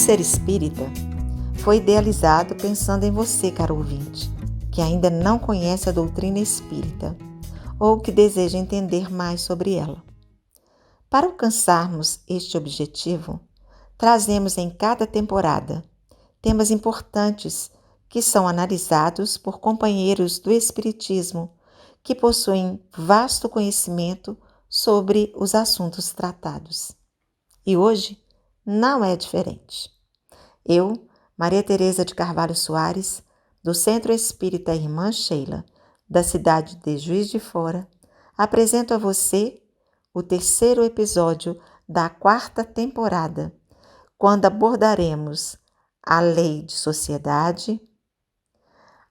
Ser Espírita foi idealizado pensando em você, caro ouvinte, que ainda não conhece a doutrina espírita ou que deseja entender mais sobre ela. Para alcançarmos este objetivo, trazemos em cada temporada temas importantes que são analisados por companheiros do Espiritismo que possuem vasto conhecimento sobre os assuntos tratados. E hoje não é diferente. Eu, Maria Tereza de Carvalho Soares, do Centro Espírita Irmã Sheila, da cidade de Juiz de Fora, apresento a você o terceiro episódio da quarta temporada, quando abordaremos a lei de sociedade,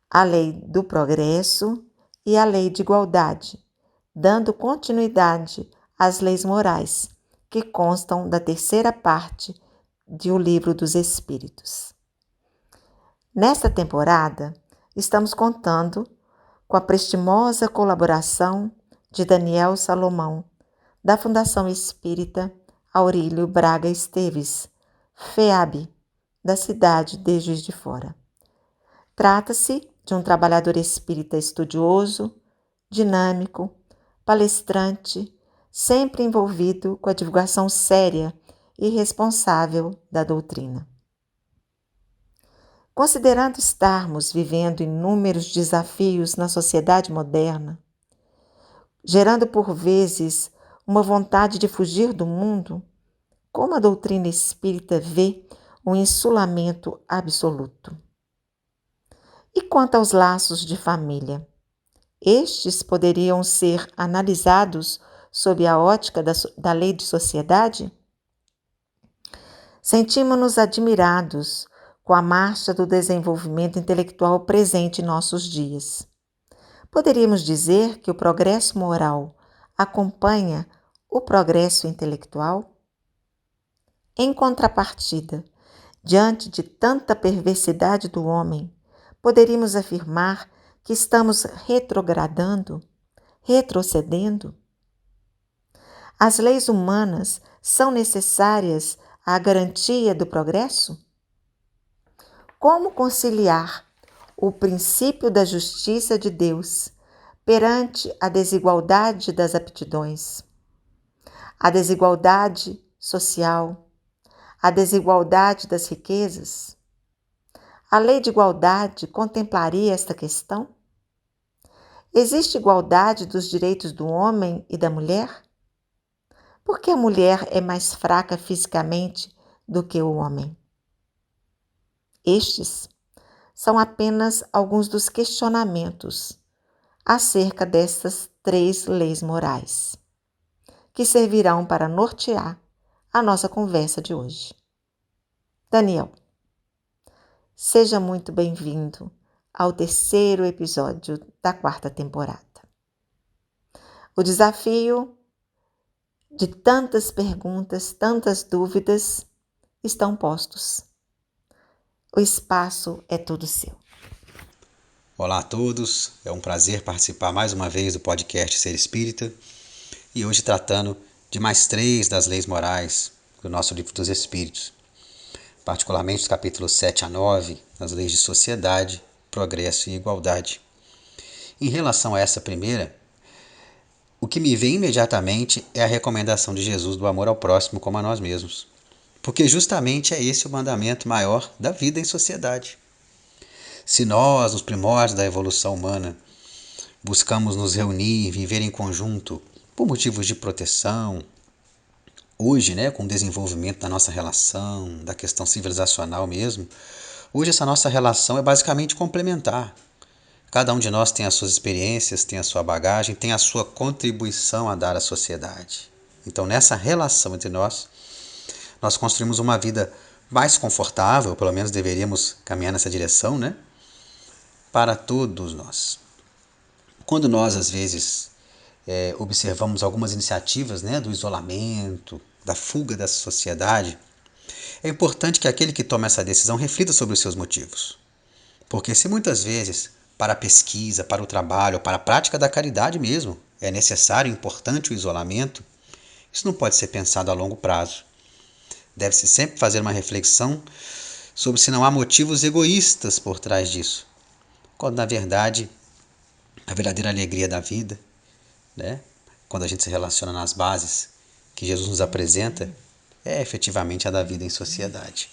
a lei do progresso e a lei de igualdade, dando continuidade às leis morais, que constam da terceira parte de O Livro dos Espíritos. Nesta temporada, estamos contando com a prestimosa colaboração de Daniel Salomão, da Fundação Espírita Aurílio Braga Esteves, FEAB, da cidade de Juiz de Fora. Trata-se de um trabalhador espírita estudioso, dinâmico, palestrante, sempre envolvido com a divulgação séria e responsável da doutrina. Considerando estarmos vivendo inúmeros desafios na sociedade moderna, gerando por vezes uma vontade de fugir do mundo, como a doutrina espírita vê um insulamento absoluto? E quanto aos laços de família? Estes poderiam ser analisados sob a ótica da lei de sociedade? Sentimos-nos admirados com a marcha do desenvolvimento intelectual presente em nossos dias. Poderíamos dizer que o progresso moral acompanha o progresso intelectual? Em contrapartida, diante de tanta perversidade do homem, poderíamos afirmar que estamos retrogradando, retrocedendo? As leis humanas são necessárias à garantia do progresso? Como conciliar o princípio da justiça de Deus perante a desigualdade das aptidões, a desigualdade social, a desigualdade das riquezas? A lei de igualdade contemplaria esta questão? Existe igualdade dos direitos do homem e da mulher? Por que a mulher é mais fraca fisicamente do que o homem? Estes são apenas alguns dos questionamentos acerca destas três leis morais, que servirão para nortear a nossa conversa de hoje. Daniel, seja muito bem-vindo ao terceiro episódio da quarta temporada. O desafio de tantas perguntas, tantas dúvidas estão postos. O espaço é todo seu. Olá a todos, é um prazer participar mais uma vez do podcast Ser Espírita e hoje tratando de mais 3 das leis morais do nosso Livro dos Espíritos, particularmente os capítulos 7 a 9, as leis de sociedade, progresso e igualdade. Em relação a essa primeira, o que me vem imediatamente é a recomendação de Jesus do amor ao próximo como a nós mesmos, porque justamente é esse o mandamento maior da vida em sociedade. Se nós, nos primórdios da evolução humana, buscamos nos reunir, viver em conjunto por motivos de proteção, hoje, com o desenvolvimento da nossa relação, da questão civilizacional mesmo, hoje essa nossa relação é basicamente complementar. Cada um de nós tem as suas experiências, tem a sua bagagem, tem a sua contribuição a dar à sociedade. Então, nessa relação entre nós construímos uma vida mais confortável, pelo menos deveríamos caminhar nessa direção, para todos nós. Quando nós, às vezes, observamos algumas iniciativas do isolamento, da fuga dessa sociedade, é importante que aquele que toma essa decisão reflita sobre os seus motivos. Porque se muitas vezes, para a pesquisa, para o trabalho, para a prática da caridade mesmo, é necessário e importante o isolamento, isso não pode ser pensado a longo prazo. Deve-se sempre fazer uma reflexão sobre se não há motivos egoístas por trás disso, quando na verdade a verdadeira alegria da vida, né, quando a gente se relaciona nas bases que Jesus nos apresenta, é efetivamente a da vida em sociedade.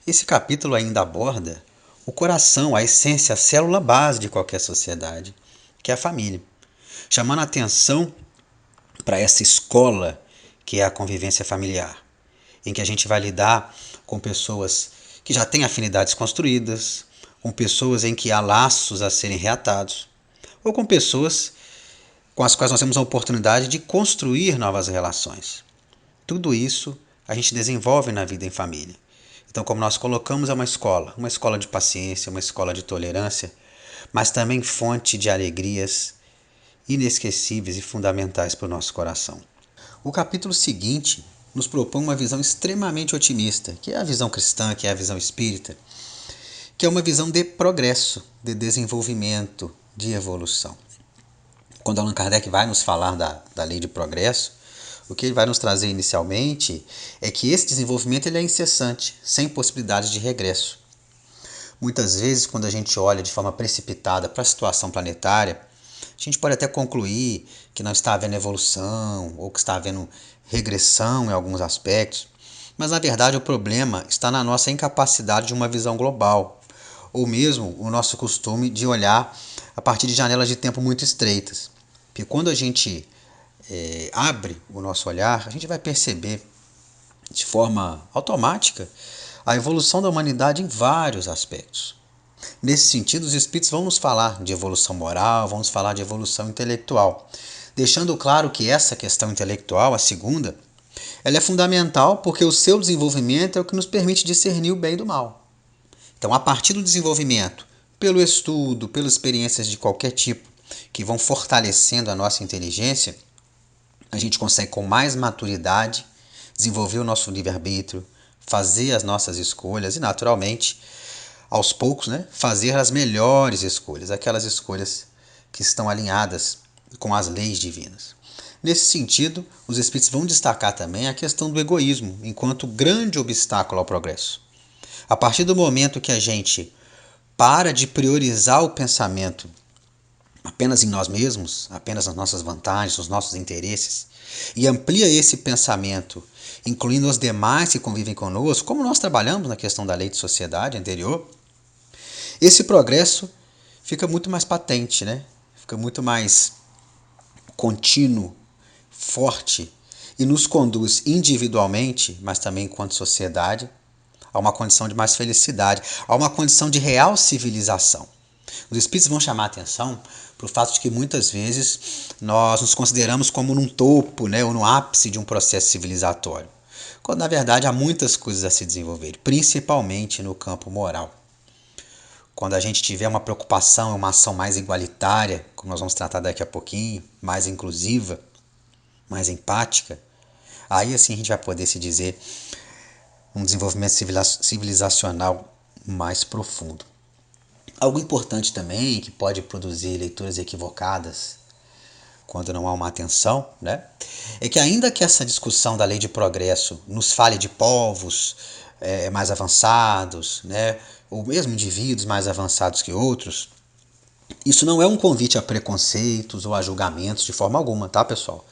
Esse capítulo ainda aborda o coração, a essência, a célula base de qualquer sociedade, que é a família, chamando a atenção para essa escola que é a convivência familiar, em que a gente vai lidar com pessoas que já têm afinidades construídas, com pessoas em que há laços a serem reatados, ou com pessoas com as quais nós temos a oportunidade de construir novas relações. Tudo isso a gente desenvolve na vida em família. Então, como nós colocamos, é uma escola de paciência, uma escola de tolerância, mas também fonte de alegrias inesquecíveis e fundamentais para o nosso coração. O capítulo seguinte nos propõe uma visão extremamente otimista, que é a visão cristã, que é a visão espírita, que é uma visão de progresso, de desenvolvimento, de evolução. Quando Allan Kardec vai nos falar da lei de progresso, o que ele vai nos trazer inicialmente é que esse desenvolvimento ele é incessante, sem possibilidade de regresso. Muitas vezes, quando a gente olha de forma precipitada para a situação planetária, a gente pode até concluir que não está havendo evolução ou que está havendo regressão em alguns aspectos, mas na verdade o problema está na nossa incapacidade de uma visão global, ou mesmo o nosso costume de olhar a partir de janelas de tempo muito estreitas. Porque quando a gente abre o nosso olhar, a gente vai perceber de forma automática a evolução da humanidade em vários aspectos. Nesse sentido, os espíritos vão nos falar de evolução moral, vão nos falar de evolução intelectual, deixando claro que essa questão intelectual, a segunda, ela é fundamental porque o seu desenvolvimento é o que nos permite discernir o bem do mal. Então, a partir do desenvolvimento, pelo estudo, pelas experiências de qualquer tipo, que vão fortalecendo a nossa inteligência, a gente consegue com mais maturidade desenvolver o nosso livre-arbítrio, fazer as nossas escolhas e, naturalmente, aos poucos, fazer as melhores escolhas, aquelas escolhas que estão alinhadas com as leis divinas. Nesse sentido, os espíritos vão destacar também a questão do egoísmo, enquanto grande obstáculo ao progresso. A partir do momento que a gente para de priorizar o pensamento apenas em nós mesmos, apenas nas nossas vantagens, nos nossos interesses, e amplia esse pensamento, incluindo os demais que convivem conosco, como nós trabalhamos na questão da lei de sociedade anterior, esse progresso fica muito mais patente, Fica muito mais contínuo, forte e nos conduz individualmente, mas também enquanto sociedade, a uma condição de mais felicidade, a uma condição de real civilização. Os espíritos vão chamar a atenção para o fato de que muitas vezes nós nos consideramos como num topo, ou no ápice de um processo civilizatório, quando na verdade há muitas coisas a se desenvolver, principalmente no campo moral. Quando a gente tiver uma preocupação, uma ação mais igualitária, como nós vamos tratar daqui a pouquinho, mais inclusiva, mais empática, aí assim a gente vai poder se dizer um desenvolvimento civilizacional mais profundo. Algo importante também, que pode produzir leituras equivocadas quando não há uma atenção, é que ainda que essa discussão da lei de progresso nos fale de povos mais avançados, ou mesmo indivíduos mais avançados que outros, isso não é um convite a preconceitos ou a julgamentos de forma alguma, tá, pessoal?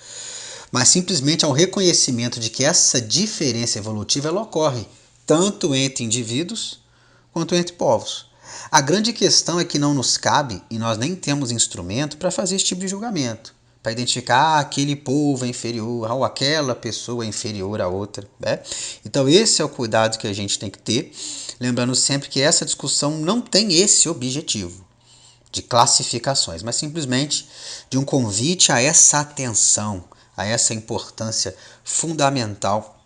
Mas simplesmente ao reconhecimento de que essa diferença evolutiva ela ocorre tanto entre indivíduos quanto entre povos. A grande questão é que não nos cabe, e nós nem temos instrumento para fazer esse tipo de julgamento, para identificar aquele povo é inferior, ou aquela pessoa é inferior a outra. Então esse é o cuidado que a gente tem que ter, lembrando sempre que essa discussão não tem esse objetivo de classificações, mas simplesmente de um convite a essa atenção, a essa importância fundamental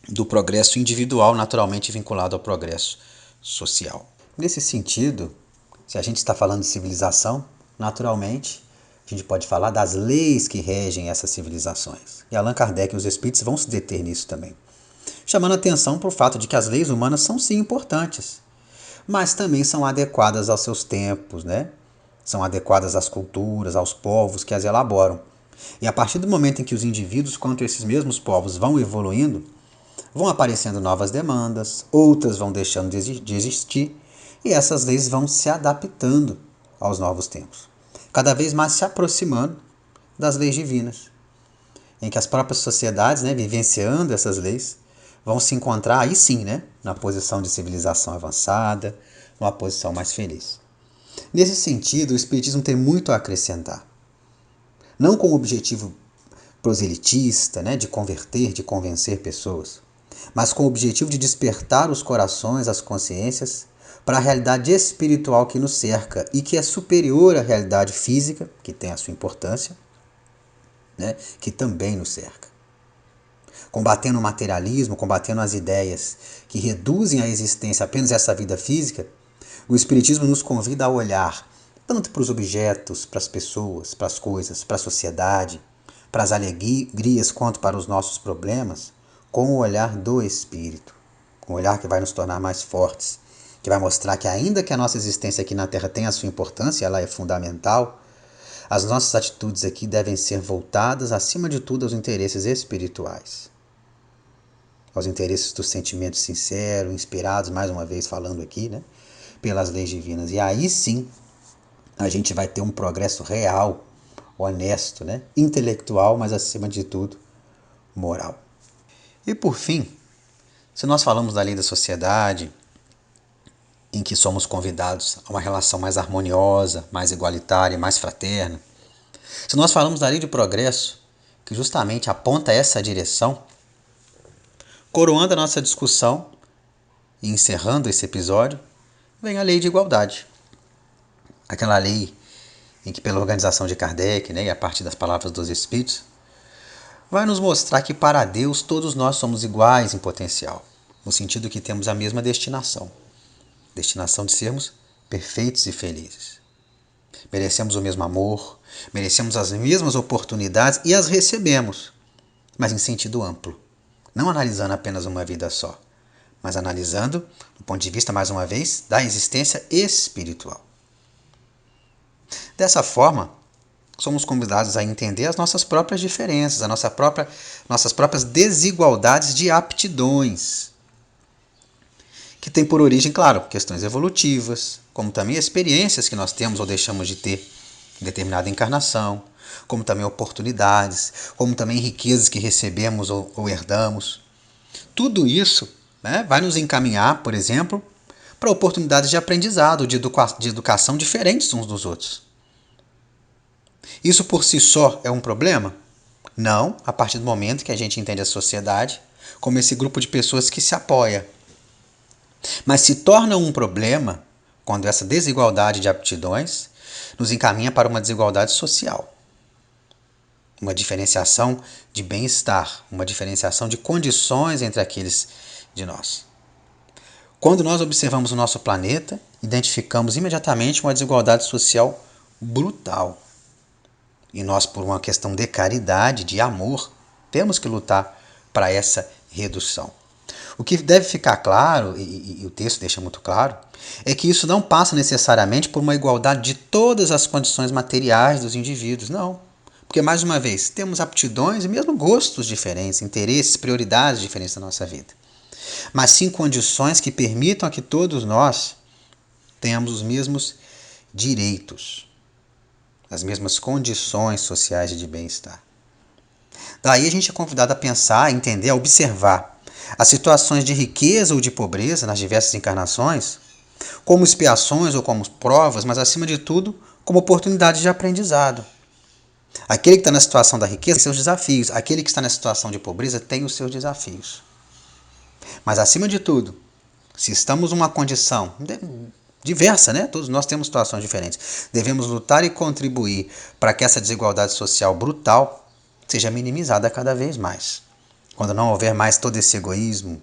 do progresso individual, naturalmente vinculado ao progresso social. Nesse sentido, se a gente está falando de civilização, naturalmente, a gente pode falar das leis que regem essas civilizações. E Allan Kardec e os espíritos vão se deter nisso também, chamando a atenção para o fato de que as leis humanas são sim importantes, mas também são adequadas aos seus tempos, São adequadas às culturas, aos povos que as elaboram. E a partir do momento em que os indivíduos quanto esses mesmos povos vão evoluindo, Vão aparecendo novas demandas, outras vão deixando de existir, e essas leis vão se adaptando aos novos tempos, cada vez mais se aproximando das leis divinas, em que as próprias sociedades, vivenciando essas leis, vão se encontrar aí sim, na posição de civilização avançada, numa posição mais feliz. Nesse sentido, o Espiritismo tem muito a acrescentar. Não com o objetivo proselitista, de converter, de convencer pessoas, mas com o objetivo de despertar os corações, as consciências, para a realidade espiritual que nos cerca e que é superior à realidade física, que tem a sua importância, que também nos cerca. Combatendo o materialismo, combatendo as ideias que reduzem a existência apenas a essa vida física, o Espiritismo nos convida a olhar tanto para os objetos, para as pessoas, para as coisas, para a sociedade, para as alegrias quanto para os nossos problemas, com o olhar do Espírito, um olhar que vai nos tornar mais fortes, que vai mostrar que ainda que a nossa existência aqui na Terra tenha a sua importância, ela é fundamental, as nossas atitudes aqui devem ser voltadas, acima de tudo, aos interesses espirituais, aos interesses do sentimento sincero, inspirados, mais uma vez falando aqui, pelas leis divinas. E aí sim, a gente vai ter um progresso real, honesto, intelectual, mas acima de tudo, moral. E por fim, se nós falamos da lei da sociedade, em que somos convidados a uma relação mais harmoniosa, mais igualitária, mais fraterna, se nós falamos da lei do progresso, que justamente aponta essa direção, coroando a nossa discussão e encerrando esse episódio, vem a lei de igualdade. Aquela lei em que, pela organização de Kardec, e a partir das palavras dos Espíritos, vai nos mostrar que para Deus todos nós somos iguais em potencial, no sentido que temos a mesma destinação de sermos perfeitos e felizes. Merecemos o mesmo amor, merecemos as mesmas oportunidades e as recebemos, mas em sentido amplo, não analisando apenas uma vida só, mas analisando, do ponto de vista, mais uma vez, da existência espiritual. Dessa forma, somos convidados a entender as nossas próprias diferenças, nossas próprias desigualdades de aptidões, que tem por origem, claro, questões evolutivas, como também experiências que nós temos ou deixamos de ter em determinada encarnação, como também oportunidades, como também riquezas que recebemos ou herdamos. Tudo isso vai nos encaminhar, por exemplo, para oportunidades de aprendizado, de educação diferentes uns dos outros. Isso por si só é um problema? Não, a partir do momento que a gente entende a sociedade como esse grupo de pessoas que se apoia. Mas se torna um problema quando essa desigualdade de aptidões nos encaminha para uma desigualdade social. Uma diferenciação de bem-estar, uma diferenciação de condições entre aqueles de nós. Quando nós observamos o nosso planeta, identificamos imediatamente uma desigualdade social brutal. E nós, por uma questão de caridade, de amor, temos que lutar para essa redução. O que deve ficar claro, e o texto deixa muito claro, é que isso não passa necessariamente por uma igualdade de todas as condições materiais dos indivíduos, não. Porque, mais uma vez, temos aptidões e mesmo gostos diferentes, interesses, prioridades diferentes na nossa vida. Mas sim condições que permitam a que todos nós tenhamos os mesmos direitos, as mesmas condições sociais de bem-estar. Daí a gente é convidado a pensar, a entender, a observar as situações de riqueza ou de pobreza nas diversas encarnações, como expiações ou como provas, mas acima de tudo, como oportunidades de aprendizado. Aquele que está na situação da riqueza tem seus desafios, aquele que está na situação de pobreza tem os seus desafios. Mas acima de tudo, se estamos numa condição diversa, todos nós temos situações diferentes, devemos lutar e contribuir para que essa desigualdade social brutal seja minimizada cada vez mais. Quando não houver mais todo esse egoísmo,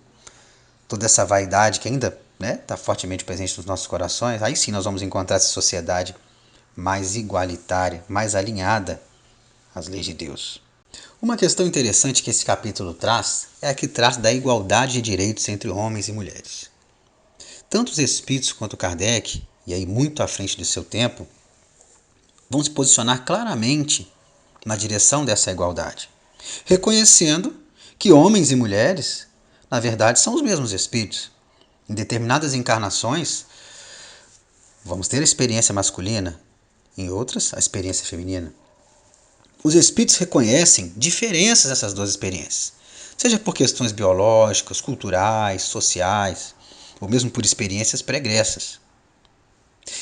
toda essa vaidade que ainda está fortemente presente nos nossos corações, aí sim nós vamos encontrar essa sociedade mais igualitária, mais alinhada às leis de Deus. Uma questão interessante que esse capítulo traz é a que trata da igualdade de direitos entre homens e mulheres. Tanto os espíritos quanto Kardec, e aí muito à frente do seu tempo, vão se posicionar claramente na direção dessa igualdade, reconhecendo que homens e mulheres na verdade, são os mesmos espíritos. Em determinadas encarnações, vamos ter a experiência masculina, em outras, a experiência feminina. Os espíritos reconhecem diferenças nessas duas experiências, seja por questões biológicas, culturais, sociais, ou mesmo por experiências pregressas.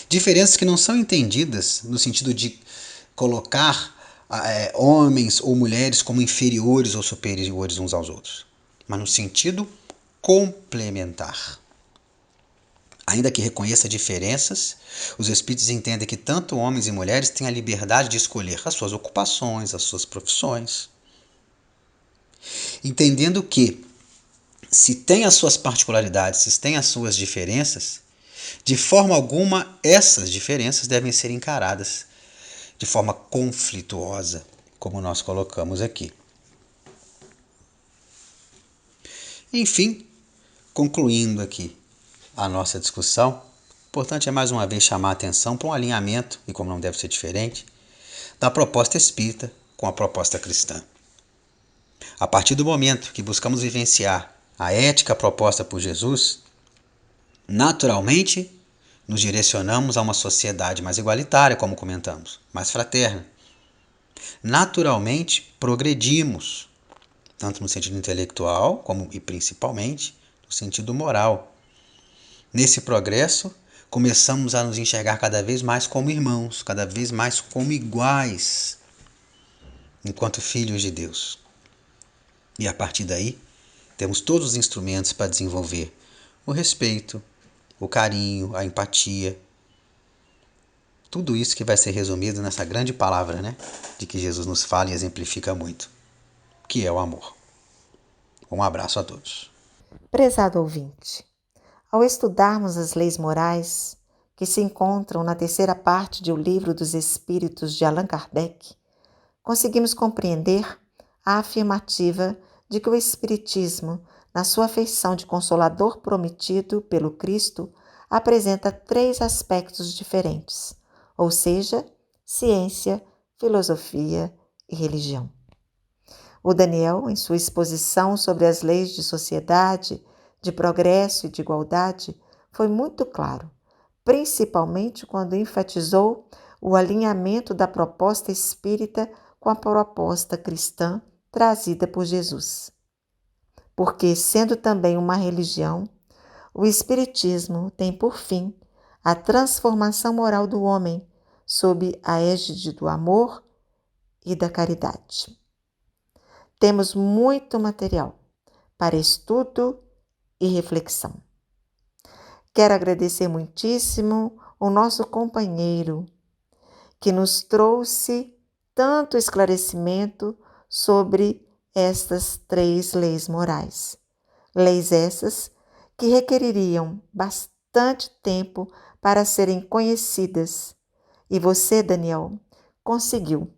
Diferenças que não são entendidas no sentido de colocar homens ou mulheres como inferiores ou superiores uns aos outros, mas no sentido complementar. Ainda que reconheça diferenças, os espíritos entendem que tanto homens e mulheres têm a liberdade de escolher as suas ocupações, as suas profissões. Entendendo que, se tem as suas particularidades, se tem as suas diferenças, de forma alguma essas diferenças devem ser encaradas de forma conflituosa, como nós colocamos aqui. Enfim, concluindo aqui a nossa discussão, o importante é mais uma vez chamar a atenção para um alinhamento, e como não deve ser diferente, da proposta espírita com a proposta cristã. A partir do momento que buscamos vivenciar a ética proposta por Jesus, naturalmente nos direcionamos a uma sociedade mais igualitária, como comentamos, mais fraterna. Naturalmente progredimos, tanto no sentido intelectual, como e principalmente no sentido moral. Nesse progresso, começamos a nos enxergar cada vez mais como irmãos, cada vez mais como iguais, enquanto filhos de Deus. E a partir daí, temos todos os instrumentos para desenvolver o respeito, o carinho, a empatia. Tudo isso que vai ser resumido nessa grande palavra, né? De que Jesus nos fala e exemplifica muito, que é o amor. Um abraço a todos. Prezado ouvinte, ao estudarmos as leis morais que se encontram na terceira parte de O Livro dos Espíritos de Allan Kardec, conseguimos compreender a afirmativa de que o Espiritismo, na sua feição de consolador prometido pelo Cristo, apresenta 3 aspectos diferentes, ou seja, ciência, filosofia e religião. O Daniel, em sua exposição sobre as leis de sociedade, de progresso e de igualdade, foi muito claro, principalmente quando enfatizou o alinhamento da proposta espírita com a proposta cristã trazida por Jesus. Porque, sendo também uma religião, o Espiritismo tem por fim a transformação moral do homem sob a égide do amor e da caridade. Temos muito material para estudo e reflexão. Quero agradecer muitíssimo o nosso companheiro que nos trouxe tanto esclarecimento sobre estas 3 leis morais. Leis essas que requereriam bastante tempo para serem conhecidas. E você, Daniel, conseguiu,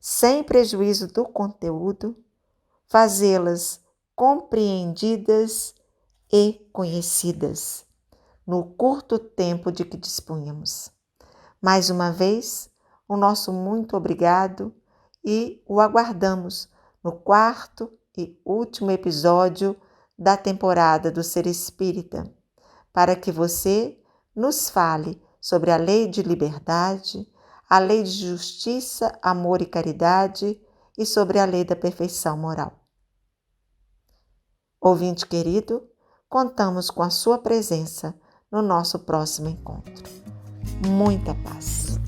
sem prejuízo do conteúdo, fazê-las compreendidas e conhecidas no curto tempo de que dispunhamos. Mais uma vez, o nosso muito obrigado e o aguardamos no 4º e último episódio da temporada do Ser Espírita, para que você nos fale sobre a lei de liberdade, a lei de justiça, amor e caridade e sobre a lei da perfeição moral. Ouvinte querido, contamos com a sua presença no nosso próximo encontro. Muita paz.